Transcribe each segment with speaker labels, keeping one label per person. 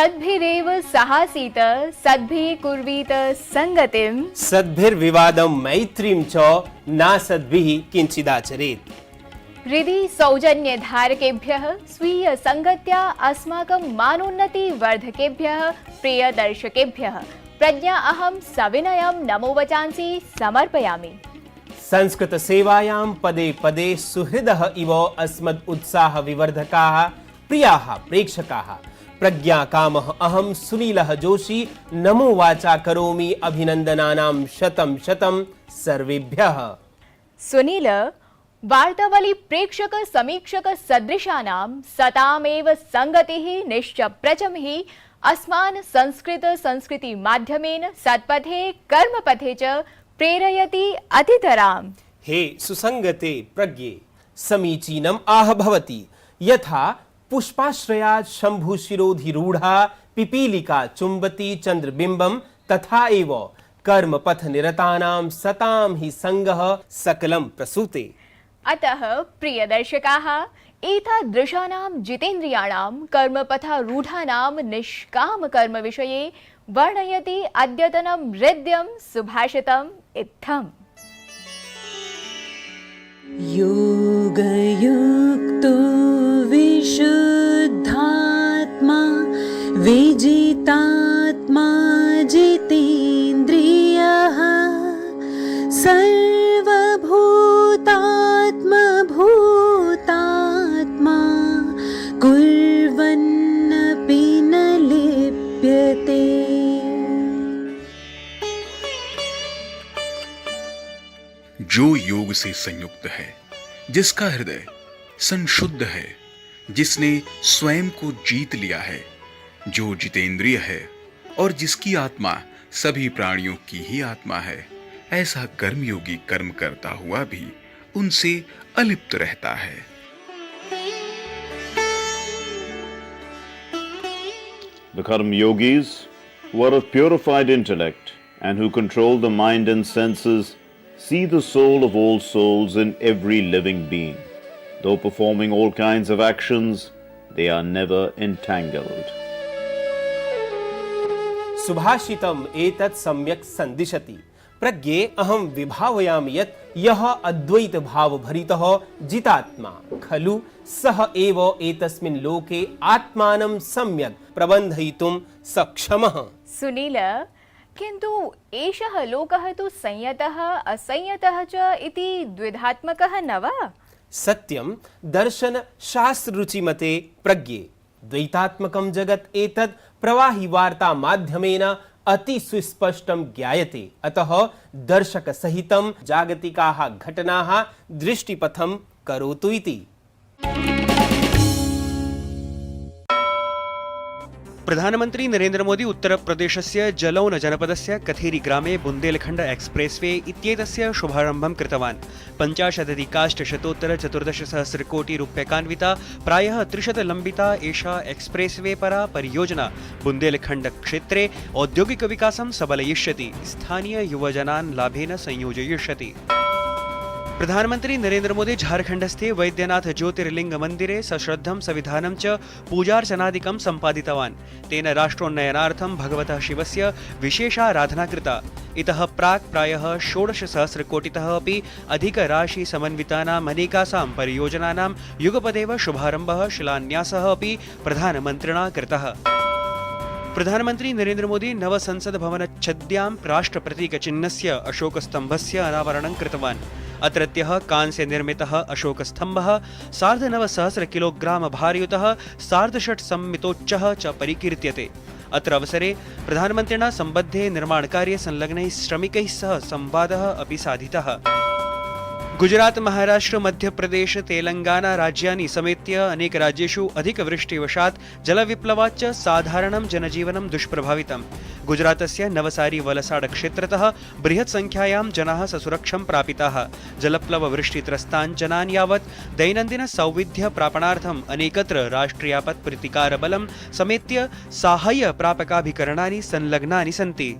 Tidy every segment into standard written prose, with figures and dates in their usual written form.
Speaker 1: सद्भिरेव सहासीत सद्भिः कुर्वीत संगतिं
Speaker 2: सद्भिर्विवादं मैत्रीं च नासद्भिः किंचिदाचरेत्।
Speaker 1: हृदि सौजन्यधारकेभ्यः स्वीय संगत्या अस्माकं मानोन्नति वर्धकेभ्यः प्रियदर्शकेभ्यः प्रज्ञा अहं सविनयं नमो वचांसि समर्पयामि।
Speaker 2: संस्कृत सेवायां पदे पदे सुहृदः इव अस्मद् उत्साह विवर्धकाः प्रियाः प्रेक्षकाः प्रज्ञाकामः अहं सुनीलः जोशी नमो वाचा करोमि अभिनन्दनानां शतं शतं सर्वेभ्यः।
Speaker 1: सुनील, वार्तावली प्रेक्षक समीक्षक सदृशानां सतामेव संगतिः निश्चप्रचमिः अस्मान् संस्कृत संस्कृति माध्यमेन सत्पथे कर्मपथे च प्रेरयति अतितराम्।
Speaker 2: हे सुसंगते प्रज्ञे समीचीनम् आह भवति यथा पुष्पाश्रयात् शंभुशिरोधिरूढ़ा पिपीलिका चुंबती चंद्रबिंबं तथा एव कर्मपथ निरतानां सतां हि संगः सकलं प्रसूते।
Speaker 1: अतः प्रिय दर्शकाः, एतादृशानां जितेन्द्रियाणां कर्मपथारूढानां निष्काम कर्म विषये वर्णयति अद्यतनं हृद्यं सुभाषितम् इत्थम्।
Speaker 3: योगयुक्तो विशुद्धात्मा विजितात्मा जितेन्द्रियः सर्वभूतात्मा भूतात्मा कुर्वन्नपि न लिप्यते।
Speaker 4: जो योग से संयुक्त है, जिसका हृदय संशुद्ध है, जिसने स्वयं को जीत लिया है, जो जितेंद्रिय है और जिसकी आत्मा सभी प्राणियों की ही आत्मा है, ऐसा कर्मयोगी कर्म करता हुआ भी उनसे अलिप्त रहता है।
Speaker 5: The Karma Yogis, who are of purified intellect and who control the mind and senses, see the soul of all souls in every living being. Though performing all kinds of actions, they are never entangled.
Speaker 2: सुभाषितम् एतत् सम्यक् संदिशति। प्रज्ञे अहं विभावयामि यत् यः अद्वैत भाव भरितः जितात्मा खलु सः एव एतस्मिन् लोके आत्मानं सम्यक् प्रबन्धयितुं सक्षमः।
Speaker 1: सुनील, किन्तु एषः लोकः तु संयतः असंयतः च इति द्विधात्मकः न वा?
Speaker 2: सत्यं दर्शन शास्त्र रुचिमते प्रज्ञे द्वैतात्मकं जगत् एतत् प्रवाहि वार्ता माध्यमेन अति सुस्पष्टं ज्ञायते। अतः दर्शक सहितं जागतिकाः घटनाः दृष्टिपथं करोतु इति।
Speaker 6: प्रधानमंत्री नरेंद्र मोदी उत्तर प्रदेशस्य जलौन जनपदस्य कथेरी ग्रामे बुन्देलखण्ड एक्सप्रेसवे इत्येतस्य शुभारम्भं कृतवान्। 50,000-1414 कोटि रूप्यकान्विता प्रायः 300 लम्बिता एषा एक्सप्रेसवे परा परियोजना बुन्देलखण्ड क्षेत्रे औद्योगिक विकासं सबलयिष्यति, स्थानीय युवजनान् लाभेन संयोजयिष्यति। प्रधानमंत्री नरेंद्र मोदी झारखण्डस्थे वैद्यनाथ ज्योतिर्लिंग मन्दिरे सश्रद्धं सविधानं च पूजार्चनादिकं सम्पादितवान्। तेन राष्ट्रोन्नयनार्थं भगवतः शिवस्य विशेषाराधना कृता। इतः प्राक् प्रायः 16,000 कोटितः अपि अधिकराशि समन्वितानाम् अनेकासां परियोजनानां युगपदेव शुभारम्भः शिलान्यासः अपि प्रधानमन्त्रिणा कृतः। प्रधानमंत्री नरेंद्र मोदी नवसंसद भवनच्छद्यां राष्ट्रप्रतीकचिह्नस्य अशोकस्तम्भस्य अनावरणं कृतवान्। अत्रत्यः कांस्य निर्मितः अशोकस्तम्भः 9,500 किलोग्राम भारयुतः 6.5 सम्मितोच्चः च परिकीर्त्यते। अत्र अवसरे प्रधानमन्त्रिणा सम्बद्धे निर्माणकार्ये संलग्नैः श्रमिकैः सह संवादः अपि साधितः। गुजरात, महाराष्ट्र, मध्य प्रदेश, तेलंगाना राज्यानि समेत्य अनेक राज्येषु अधिकवृष्टिवशात् जलविप्लवाच्च साधारणं जनजीवनं दुष्प्रभावितम्। गुजरातस्य नवसारी वलसाड क्षेत्रतः बृहत् संख्यायां जनाः ससुरक्षं प्रापिताः। जलप्लववृष्टित्रस्तान् जनान् यावत् दैनन्दिन सौविध्य प्रापणार्थम् अनेकत्र राष्ट्रियापत् प्रतिकारबलं समेत्य साहाय्य प्रापकाभिकरणानि संलग्नानि सन्ति।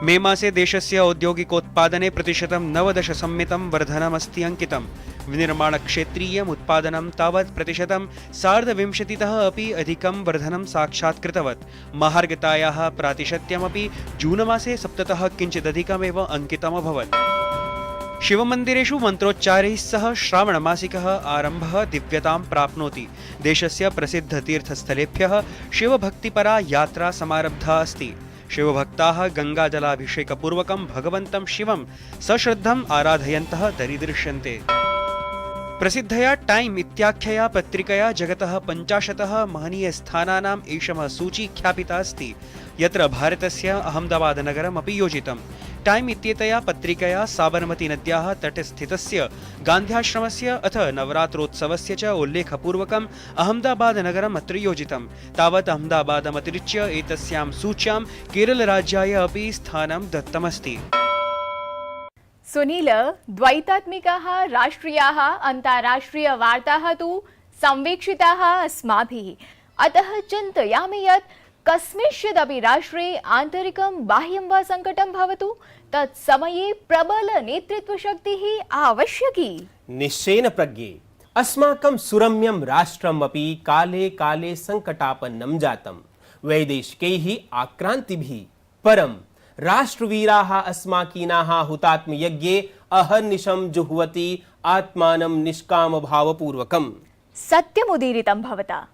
Speaker 6: मे मासे देशस्य औद्योगिकोत्पादने प्रतिशतं 9 संमितं वर्धनमस्ति अंकितम्। विनिर्माणक्षेत्रीयम् उत्पादनं तावत् प्रतिशतं 20% अपि अधिकं वर्धनं साक्षात्कृतवत्। महार्गतायाः प्रातिशत्यमपि जून मासे 7 किञ्चिदधिकमेव अंकितमभवत्। शिवमन्दिरेषु मन्त्रोच्चारैः सह श्रावणमासिकः आरम्भः दिव्यतां प्राप्नोति। देशस्य प्रसिद्धतीर्थस्थलेभ्यः शिवभक्तिपरा यात्रा समारब्धा अस्ति। शिवभक्ताः गङ्गाजलाभिषेकपूर्वकं भगवन्तं शिवं सश्रद्धम् आराधयन्तः दरीदृश्यन्ते। प्रसिद्धया टाइम इत्याख्यया पत्रिकया जगतः 50 महनीयस्थानानाम् एषः सूची ख्यापिता अस्ति, यत्र भारतस्य अहमदाबादनगरम् अपि योजितम्। टाइम इत्येतया पत्रिकया साबरमती नद्याः तटे स्थितस्य गान्ध्याश्रमस्य अथ नवरात्रोत्सवस्य च उल्लेखपूर्वकम् अहमदाबादनगरम् अत्र योजितम्। तावत् अहमदाबादमतिरिच्य एतस्यां सूच्यां केरलराज्याय अपि स्थानं दत्तमस्ति।
Speaker 1: सुनील, द्वैतात्मिकाः राष्ट्रियाः अन्ताराष्ट्रियवार्ताः तु संवीक्षिताः अस्माभिः। अतः चिन्तयामि यत् कस्मिंश्चिदपि राष्ट्रे आन्तरिकं बाह्यं वा सङ्कटं भवतु, तत्समये प्रबल नेतृत्वशक्तिः आवश्यकी।
Speaker 2: निश्चयेन प्रज्ञे। अस्माकं सुरम्यं राष्ट्रम् अपि काले काले सङ्कटापन्नं जातं वैदेशिकैः आक्रान्तिभिः। परं राष्ट्रवीराः अस्माकीनाः हुतात्मयज्ञे अहर्निशं जुह्वति आत्मानं निष्कामभावपूर्वकम्।
Speaker 1: सत्यमुदीरितं भवता।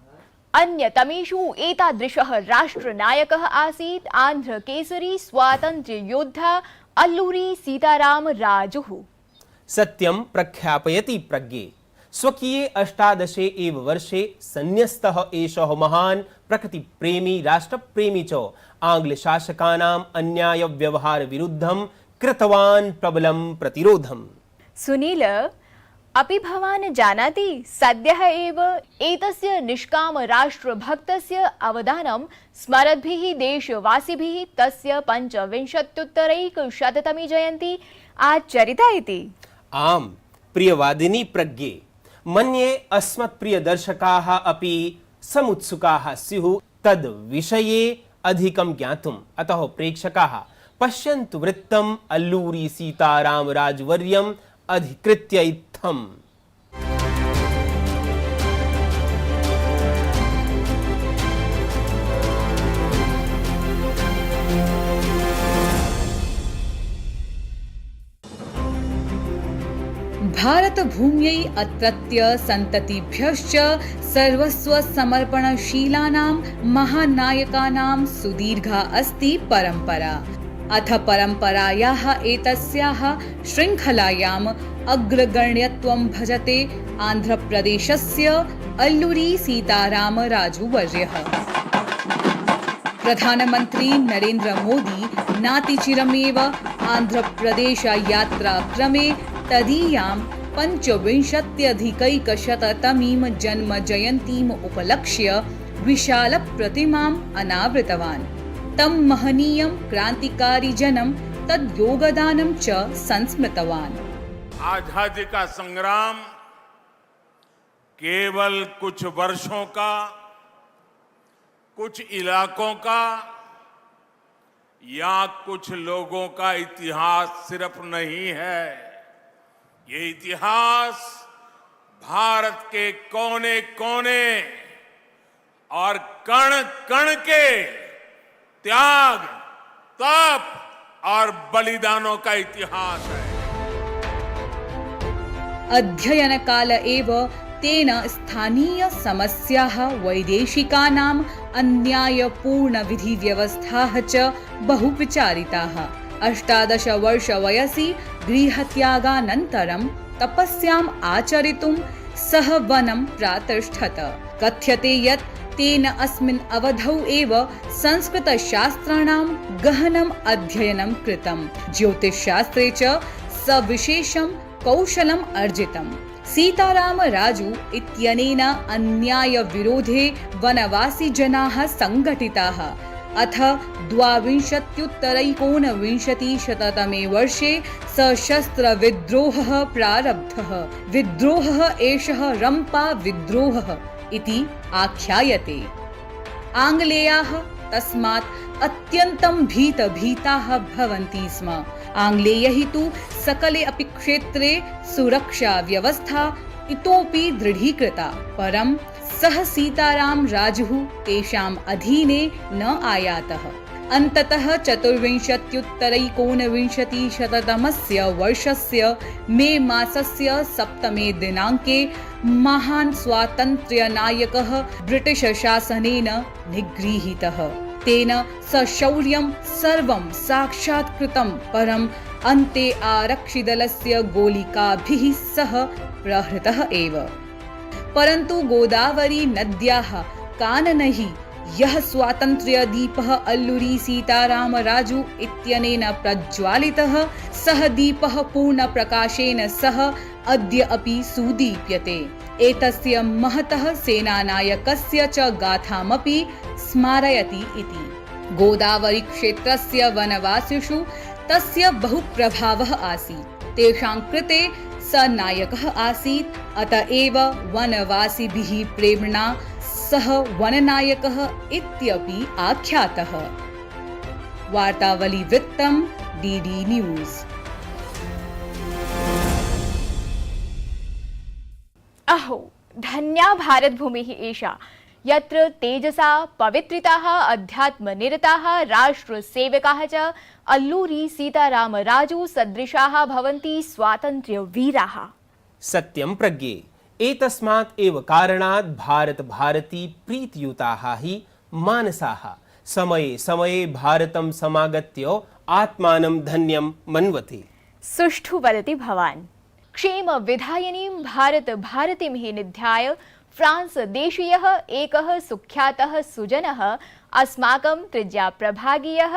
Speaker 1: अन्यतमेषु एतादृशः राष्ट्रनायकः आसीत् आन्ध्रकेसरी स्वातन्त्र्ययोद्धा अल्लूरी सीताराम राजुः।
Speaker 2: सत्यं प्रख्यापयति प्रज्ञे। स्वकीये 18 एव वर्षे सन्न्यस्तः एषः महान् प्रकृतिप्रेमी राष्ट्रप्रेमी च आङ्ग्लशासकानाम् अन्यायव्यवहारविरुद्धं कृतवान् प्रबलं प्रतिरोधम्।
Speaker 1: सुनील, अपि भवान् जानाति सद्यः एव एतस्य निष्काम राष्ट्रभक्तस्य अवदानं स्मरद्भिः देशवासिभिः तस्य 25-उत्तरैकशततमी जयन्ती आचरिता इति।
Speaker 2: आम् प्रियवादिनी प्रज्ञे, मन्ये अस्मत्प्रियदर्शकाः अपि समुत्सुकाः स्युः तद् विषये अधिकं ज्ञातुम्। अतः प्रेक्षकाः पश्यन्तु वृत्तम् अल्लूरी सीताराम राजवर्यम् अधिकृत्य इत्थम्।
Speaker 7: भारतभूम्यै अत्रत्य सन्ततिभ्यश्च सर्वस्वसमर्पणशीलानां महानायकानां सुदीर्घा अस्ति परम्परा। अथ परम्परायाः एतस्याः शृङ्खलायाम् अग्रगण्यत्वं भजते आन्ध्रप्रदेशस्य अल्लूरी सीताराम राजुवर्यः। प्रधानमन्त्री नरेन्द्र मोदी नातिचिरमेव आन्ध्रप्रदेशयात्राक्रमे तदीयां 25-अधिकैकशततमीं जन्मजयन्तीम् उपलक्ष्य विशालप्रतिमाम् अनावृतवान्। तं महनीयं क्रांतिकारिजनं तद्योगदानं च संस्मृतवान्।
Speaker 8: आजादी का संग्राम केवल कुछ वर्षों का, कुछ इलाकों का या कुछ लोगों का इतिहास सिर्फ नहीं है। ये इतिहास भारत के कोने कोने और कण कण के त्याग, तप और बलिदानों का इतिहास है।
Speaker 7: अध्ययन काल एव तेन स्थानीय समस्याः, वैदेशिकानाम् अन्यायपूर्ण विधिव्यवस्थाः च बहु विचारिताः। 18 वर्ष वयसि गृहत्यागानन्तरं तपस्याम् आचरितुं सः वनं प्रातिष्ठत। कथ्यते यत् तेन अस्मिन् अवधौ एव संस्कृतशास्त्राणां गहनम् अध्ययनं कृतं। ज्योतिषशास्त्रे च सविशेषं कौशलम् अर्जितम्। सीताराम राजू इत्यनेन अन्यायविरोधे वनवासिजनाः सङ्घटिताः। अथ 22-उत्तरैकोनविंशतिशततमे वर्षे सशस्त्रविद्रोहः प्रारब्धः। विद्रोहः एषः रम्पा विद्रोहः इति आख्यायते। आङ्ग्लेयाः तस्मात् अत्यन्तं भीताः भवन्ति स्म। आङ्ग्लेयैः तु सकले अपि क्षेत्रे सुरक्षा व्यवस्था इतोपि दृढीकृता, परं सः सीताराम राजुः तेषाम् अधीने न आयातः। अन्ततः 24-उत्तरैकोनविंशतिशततमस्य वर्षस्य मे मासस्य 7 दिनाङ्के महान् स्वातन्त्र्यनायकः ब्रिटिश शासनेन निगृहीतः। तेन सशौर्यं सर्वं साक्षात्कृतं, परम् अन्ते आरक्षिदलस्य गोलिकाभिः सह प्रहृतः एव। परन्तु गोदावरी नद्याः काननैः यः स्वातन्त्र्यदीपः अल्लूरी सीतारामराजु इत्यनेन प्रज्वालितः, सः दीपः पूर्णप्रकाशेन सह अद्य अपि सुदीप्यते। एतस्य महतः सेनानायकस्य च गाथामपि स्मारयति इति। गोदावरी क्षेत्रस्य वनवासिषु तस्य बहु प्रभावः आसीत्। तेषां कृते स नायकः आसीत्, अत एव वनवासिभिः प्रेम्णा सः वननायकः इत्यपि आख्यातः। वार्तावली वृत्तं DD न्यूज़।
Speaker 1: अहो धन्या भारतभूमिः एषा, यत्र तेजसा पवित्रिताः अध्यात्मनिरताः राष्ट्रसेवकाः च अल्लूरी सीतारामराजु सदृशाः भवन्ति स्वातन्त्र्यवीराः।
Speaker 2: सत्यं प्रज्ञे एतस्मात् एव कारणात् भारत भारती प्रीतियुताः हि मानसाः समये समये भारतं समागत्य आत्मानं धन्यं मन्वते।
Speaker 1: सुष्ठु वदति भवान्। क्षेम विधायिनीं भारत भारतीं हि निध्याय फ्रांस देशीयः एकः सुख्यातः सुजनः अस्माकं त्रिज्याप्रभागीयः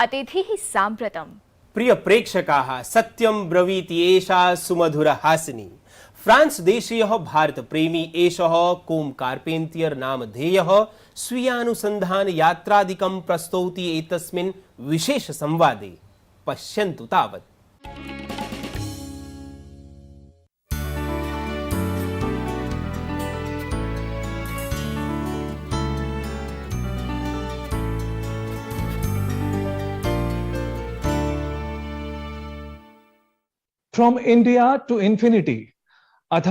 Speaker 1: अतिथिः साम्प्रतम्।
Speaker 2: प्रिय प्रेक्षकाः, सत्यं ब्रवीति एषा सुमधुरहासिनी। फ्रांस देशीयः भारत प्रेमी एषः कोम कार्पेंटियर नामधेयः स्वीयानुसन्धान यात्रादिकं प्रस्तौति एतस्मिन् विशेष संवादे। पश्यन्तु तावत्।
Speaker 9: From India to Infinity अथ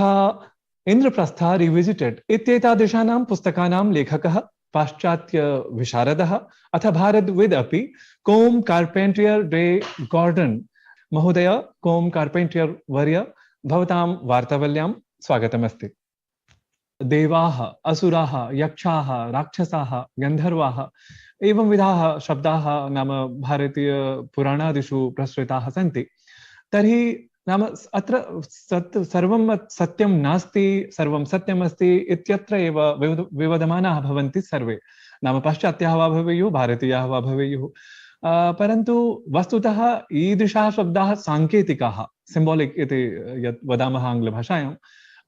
Speaker 9: इंद्रप्रस्थ रिविजिटेड इत्येतादृशानां पुस्तकानां लेखकः पाश्चात्य विशारदः अथ भारतविद् अपि कोम कार्पेंटियर डे गॉर्डन महोदय। कोम कार्पेंटियर वर्य भवतां वार्तावल्यां स्वागतमस्ति। देवाः, असुराः, यक्षाः, राक्षसाः, गन्धर्वाः एवं विधाः शब्दाः नाम भारतीय पुराणादिषु प्रसृताः सन्ति। तर्हि नाम अत्र सर्वं सत्यं नास्ति, सर्वं सत्यमस्ति इत्यत्र एव विवदमानाः भवन्ति सर्वे, नाम पाश्चात्याः वा भवेयुः, भारतीयाः वा भवेयुः। परन्तु वस्तुतः ईदृशाः शब्दाः साङ्केतिकाः, सिम्बालिक् इति यत् वदामः आङ्ग्लभाषायां।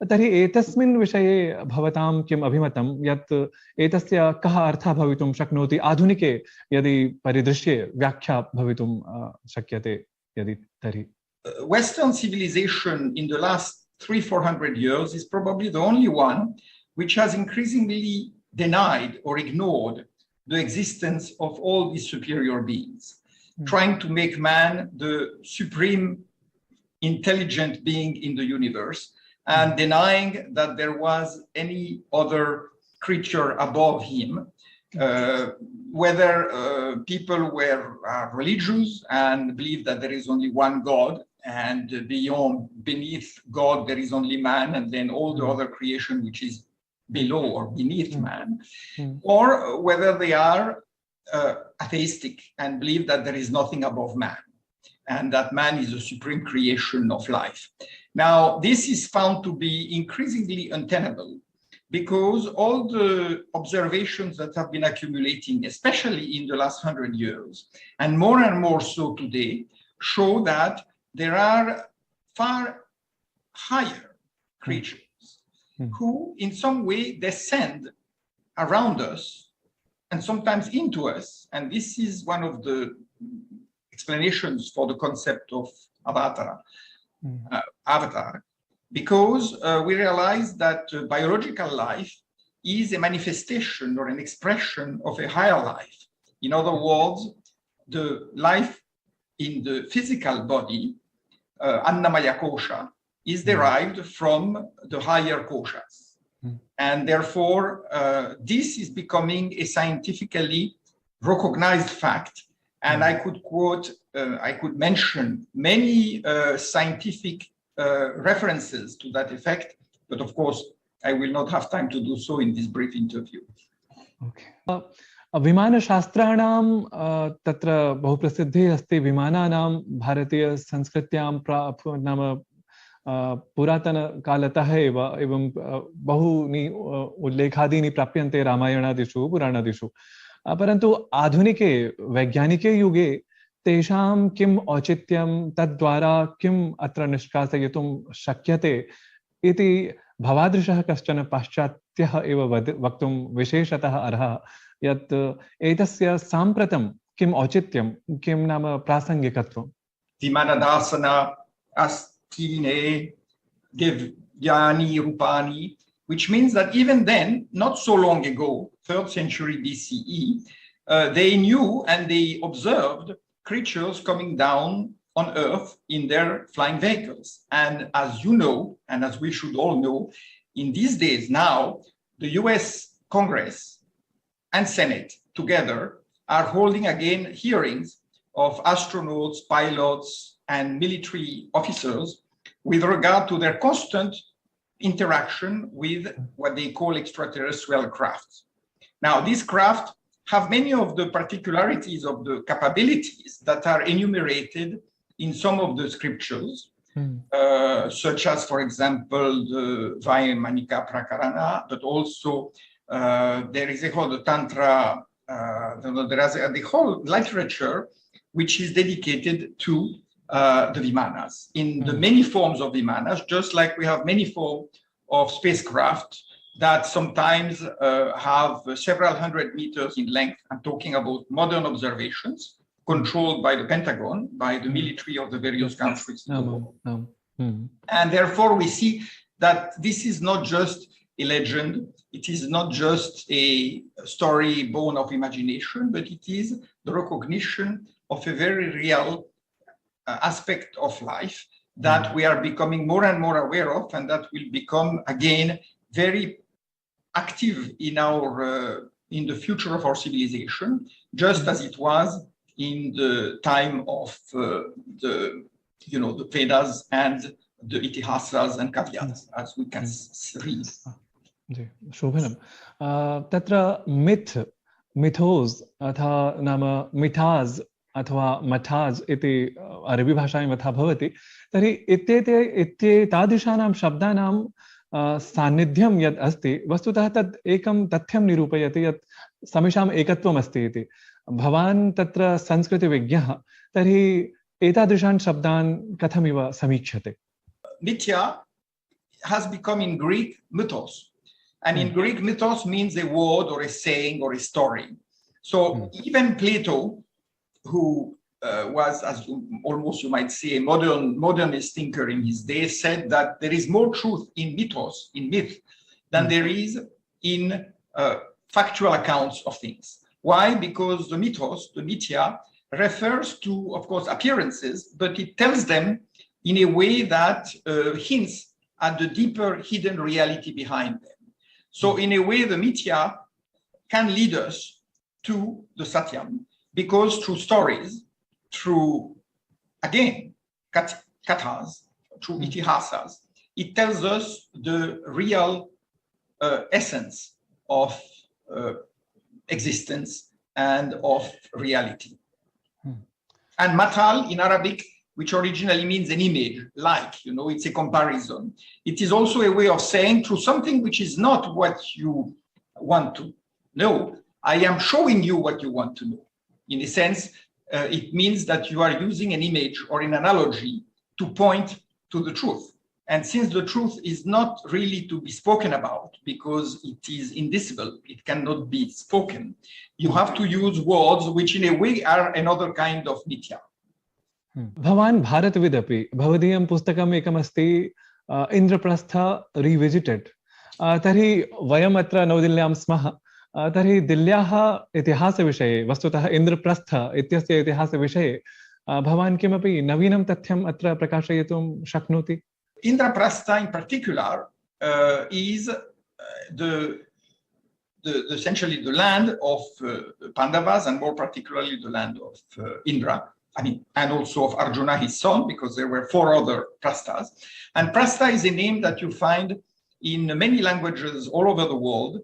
Speaker 9: तर्हि एतस्मिन् विषये भवतां किम् अभिमतं, यत् एतस्य कः अर्थः भवितुं शक्नोति आधुनिके यदि परिदृश्ये व्याख्या भवितुं शक्यते यदि तर्हि?
Speaker 10: Western civilization in the last 300-400 years is probably the only one which has increasingly denied or ignored the existence of all these superior beings, trying to make man the supreme intelligent being in the universe and denying that there was any other creature above him, whether people were religious and believed that there is only one God, and beneath God there is only man, and then all the other creation which is below or beneath man, or whether they are atheistic and believe that there is nothing above man, and that man is the supreme creation of life. Now, this is found to be increasingly untenable, because all the observations that have been accumulating, especially in the last 100 years, and more so today, show that there are far higher creatures who in some way descend around us and sometimes into us. And this is one of the explanations for the concept of avatar, because we realize that biological life is a manifestation or an expression of a higher life. In other words, the life in the physical body, Annamaya Kosha, is derived from the higher koshas. And therefore, this is becoming a scientifically recognized fact. And I could quote, I could mention many scientific references to that effect, but of course, I will not have time to do so in this brief interview.
Speaker 9: Okay. विमानशास्त्राणां तत्र बहु प्रसिद्धिः अस्ति विमानानां भारतीयसंस्कृत्यां नाम पुरातनकालतः एव एवं बहूनि उल्लेखादीनि प्राप्यन्ते रामायणादिषु पुराणादिषु परन्तु आधुनिके वैज्ञानिके युगे तेषां किम् औचित्यं तद्द्वारा किम् अत्र निष्कासयितुं शक्यते इति भवादृशः कश्चन पाश्चात्यः एव वक्तुं विशेषतः अर्हः यत् एतस्य साम्प्रतं किम् औचित्यं किं नाम प्रासङ्गिकत्वं
Speaker 10: Vimanadasana astine devyani rupani, which means that even then, not so long ago, 3rd century BCE, they knew and they observed creatures coming down on Earth in their flying vehicles. And as you know, and as we should all know, in these days now, the US Congress and Senate together are holding again hearings of astronauts, pilots, and military officers with regard to their constant interaction with what they call extraterrestrial crafts. Now, these craft have many of the particularities of the capabilities that are enumerated in some of the scriptures, such as, for example, the Vaimanika Prakarana, but also there is a whole Tantra, there is the whole literature which is dedicated to the Vimanas, in the many forms of Vimanas, just like we have many forms of spacecraft that sometimes have several hundred meters in length. I'm talking about modern observations controlled by the Pentagon, by the military of the various countries. And therefore, we see that this is not just a legend, it is not just a story born of imagination, but it is the recognition of a very real aspect of life that we are becoming more and more aware of, and that will become again very active in our in the future of our civilization, just as it was in the time of the Vedas and the Itihasas and Kavyas, as we can read.
Speaker 9: शोभनं तत्र मिथोस् अथवा नाम मिथास् अथवा मठास् इति अरबी भाषायां यथा भवति तर्हि इत्येतादृशानां शब्दानां सान्निध्यं यत् अस्ति वस्तुतः तत् एकं तथ्यं निरूपयति यत् समेषाम् एकत्वम् अस्ति इति भवान् तत्र संस्कृतविज्ञः तर्हि एतादृशान् शब्दान् कथमिव समीक्षते
Speaker 10: Mithya has become in Greek mythos. And in Greek, mythos means a word or a saying or a story. So even Plato, who was, as almost you might say, a modernist thinker in his day, said that there is more truth in mythos, in myth, than there is in factual accounts of things. Why? Because the mythos, the mithya, refers to, of course, appearances, but it tells them in a way that hints at the deeper hidden reality behind them. So in a way, the mithya can lead us to the Satyam, because through stories, through, again, kathas, through itihasas, it tells us the real essence of existence and of reality. And matal in Arabic, which originally means an image, like, it's a comparison. It is also a way of saying through something which is not what you want to know, I am showing you what you want to know. In a sense, it means that you are using an image or an analogy to point to the truth. And since the truth is not really to be spoken about because it is indicible, it cannot be spoken, you have to use words which in a way are another kind of mithya.
Speaker 9: भवान् भारतविदपि भवदीयं पुस्तकम् एकमस्ति इन्द्रप्रस्थ रिविजिटेड् तर्हि वयम् अत्र नवदिल्ल्यां स्मः तर्हि दिल्ल्याः इतिहासविषये वस्तुतः इन्द्रप्रस्थ इत्यस्य इतिहासविषये भवान् किमपि नवीनं तथ्यम् अत्र प्रकाशयितुं शक्नोति?
Speaker 10: Indraprastha in particular is essentially the land of Pandavas, and more particularly the land of Indra. I mean, and also of Arjuna, his son, because there were 4 other Prasthas. And Prastha is a name that you find in many languages all over the world.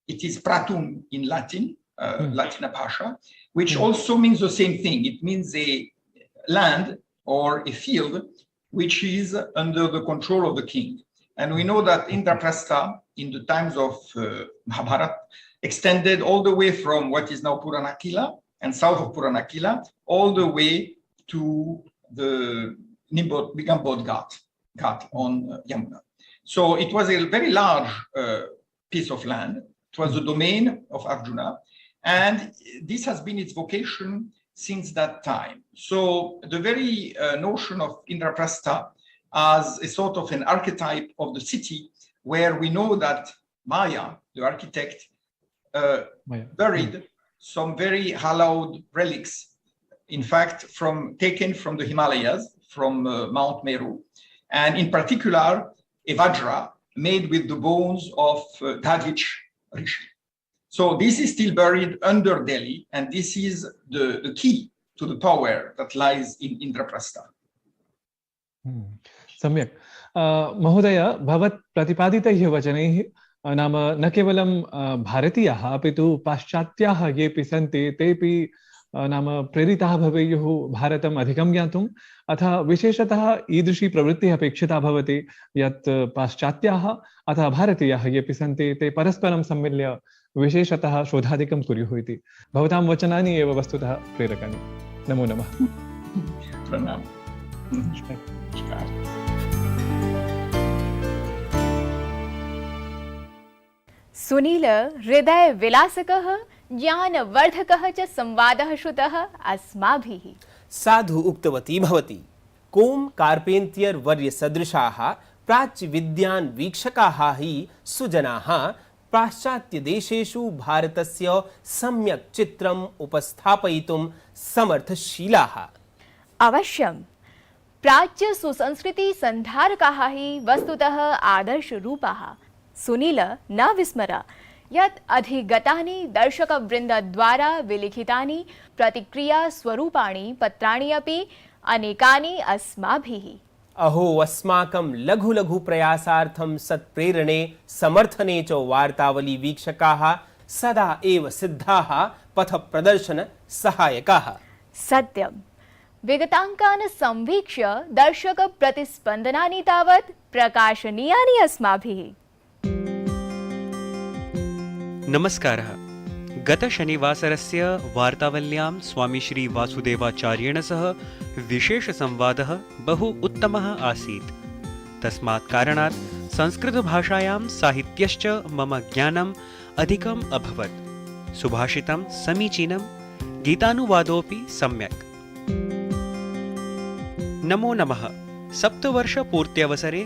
Speaker 10: It is pratum in Latin, Latina Bhasha, which also means the same thing. It means a land or a field which is under the control of the king. And we know that Indraprastha, in the times of Mahabharata, extended all the way from what is now Puranakila and south of Puranakila, all the way to the Nigambod Ghat on Yamuna. So it was a very large piece of land. It was the domain of Arjuna, and this has been its vocation since that time. So the very notion of Indraprastha as a sort of an archetype of the city, where we know that Maya, the architect, buried some very hallowed relics, in fact, taken from the Himalayas, from Mount Meru, and in particular, a Vajra made with the bones of Dadhich Rishi. So this is still buried under Delhi, and this is the key to the power that lies in Indraprastha.
Speaker 9: सम्यक् महोदय, भवत् प्रतिपादितैः वचनैः नाम न केवलं भारतीयाः अपि तु पाश्चात्याः येऽपि सन्ति तेऽपि नाम प्रेरिताः भवेयुः भारतम् अधिकं ज्ञातुम्, अतः विशेषतः ईदृशी प्रवृत्तिः अपेक्षिता भवति यत् पाश्चात्याः अथवा भारतीयाः येऽपि सन्ति ते परस्परं सम्मिल्य विशेषतः शोधादिकं कुर्युः इति। भवतां वचनानि एव वस्तुतः प्रेरकाणि। नमो नमः।
Speaker 10: प्रणाम।
Speaker 1: सुनील हृदय विलासकः ज्ञानवर्धकः च संवादः श्रुतः अस्माभिः।
Speaker 2: साधु उक्तवती भवती। कोम कार्पेंटियर वर्य सदृशाः प्राच्य विद्यान् वीक्षकाः हि सुजनाः पाश्चात्य देशेषु भारतस्य सम्यक् चित्रम् उपस्थापयितुं समर्थशीलाः।
Speaker 1: अवश्यं प्राच्य सुसंस्कृति संधारकाः हि वस्तुतः आदर्शरूपाः। सुनील, न विस्मर यत् अधिगतानि दर्शकवृन्दद्वारा विलिखितानि प्रतिक्रिया स्वरूपाणि पत्राणि अपि अनेकानि अस्माभिः।
Speaker 2: अहो, अस्माकं लघु लघु प्रयासार्थं सत्प्रेरणे समर्थने च वार्तावली वीक्षकाः सदा एव सिद्धाः पथप्रदर्शन सहायकाः।
Speaker 1: सत्यं, विगताङ्कान् संवीक्ष्य दर्शक प्रतिस्पन्दनानि तावत् प्रकाशनीयानि अस्माभिः।
Speaker 6: नमस्कारः। गतशनिवासरस्य वार्तावल्यां स्वामी श्री वासुदेवाचार्येण सह विशेषसंवादः बहु उत्तमः आसीत्। तस्मात् कारणात् संस्कृतभाषायां साहित्यश्च मम ज्ञानम् अधिकम् अभवत्। सुभाषितं समीचीनं, गीतानुवादोऽपि सम्यक्। नमो नमः। सप्तवर्षपूर्त्यवसरे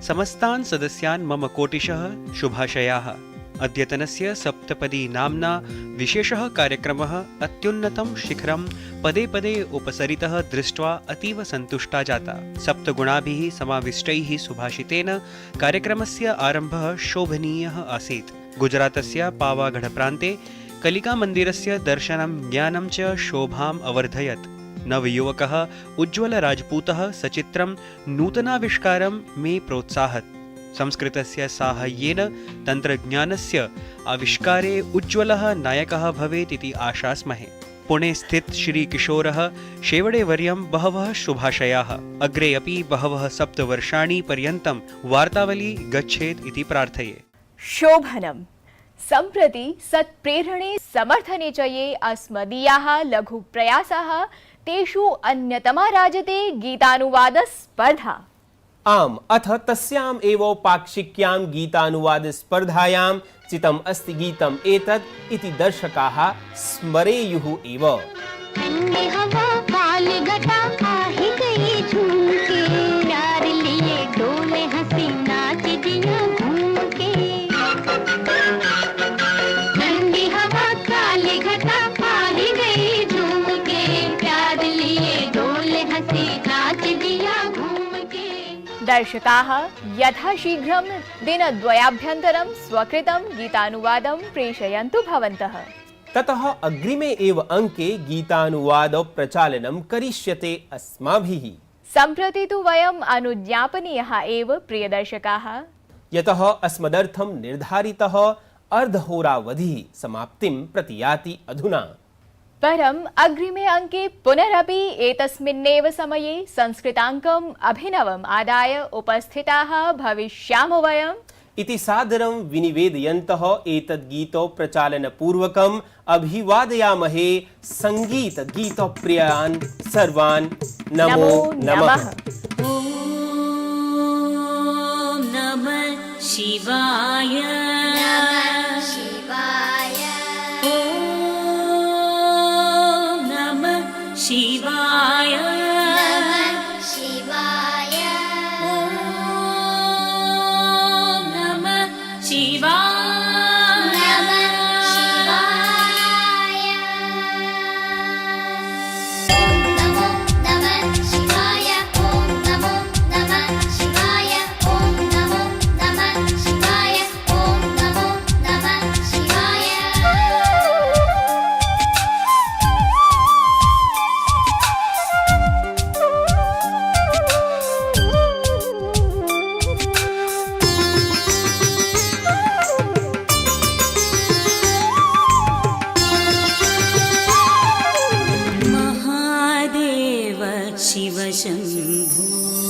Speaker 6: समस्तान् सदस्यान् मम कोटिशः शुभाशयाः। अद्यतनस्य सप्तपदी नाम्ना विशेषः कार्यक्रमः अत्युन्नतं शिखरं पदे पदे उपसरितः दृष्ट्वा अतीव सन्तुष्टा जाता। सप्तगुणाभिः समाविष्टैः सुभाषितेन कार्यक्रमस्य आरम्भः शोभनीयः आसीत्। गुजरातस्य पावागढप्रान्ते कलिकामन्दिरस्य दर्शनं ज्ञानं च शोभाम् अवर्धयत्। नवयुवकः उज्ज्वलराजपूतः सचित्रं नूतनाविष्कारं मे प्रोत्साहत्। संस्कृतस्य साहाय्येन तन्त्रज्ञानस्य आविष्कारे उज्ज्वलः नायकः भवेत् इति आशास्महे। पुणे स्थित श्री किशोरः शेवडेवर्यं बहवः शुभाशयाः। अग्रे अपि बहवः सप्तवर्षाणि पर्यन्तं वार्तावली गच्छेत् इति प्रार्थये।
Speaker 1: शोभनं। सम्प्रति सत्प्रेरणे समर्थने च ये अस्मदीयाः लघु प्रयासाः तेषु अन्यतमा राजते गीतानुवादस्पर्धा।
Speaker 2: आम, अथ तस्याम् एव पाक्षिक्यां गीतानुवादस्पर्धायां चितम् अस्ति गीतम् एतत् इति दर्शकाः स्मरेयुः एव।
Speaker 1: दर्शकाः यथाशीघ्रं दिनद्वयाभ्यन्तरं स्वकृतं गीतानुवादं प्रेषयन्तु भवन्तः।
Speaker 2: ततः अग्रिमे एव अंके गीतानुवाद प्रचालनं करिष्यते अस्माभिः।
Speaker 1: सम्प्रति तु वयम् अनुज्ञापनीयः एव प्रियदर्शकाः,
Speaker 2: यतः अस्मदर्थं निर्धारितः अर्धहोरावधिः समाप्तिं प्रतियाति अधुना।
Speaker 1: परम् अग्रिमे अंके पुनरपि एतस्मिन्नेव समये संस्कृताङ्कम् अभिनवम् आदाय उपस्थिताः भविष्यामो वयम्
Speaker 2: इति सादरं विनिवेदयन्तः एतद् गीत प्रचालनपूर्वकम् अभिवादयामहे संगीत गीतप्रियान् सर्वान्। नमो नमः।
Speaker 3: ॐ नमः शिवाय। शिवाय शिवाय ॐ नमः शिवाय नमो नमः शिवाय ॐ नमो नमः शिवाय ॐ नमो नमः शिवाय ॐ नमो नमः शिवाय। महादेव शिव शम्भो।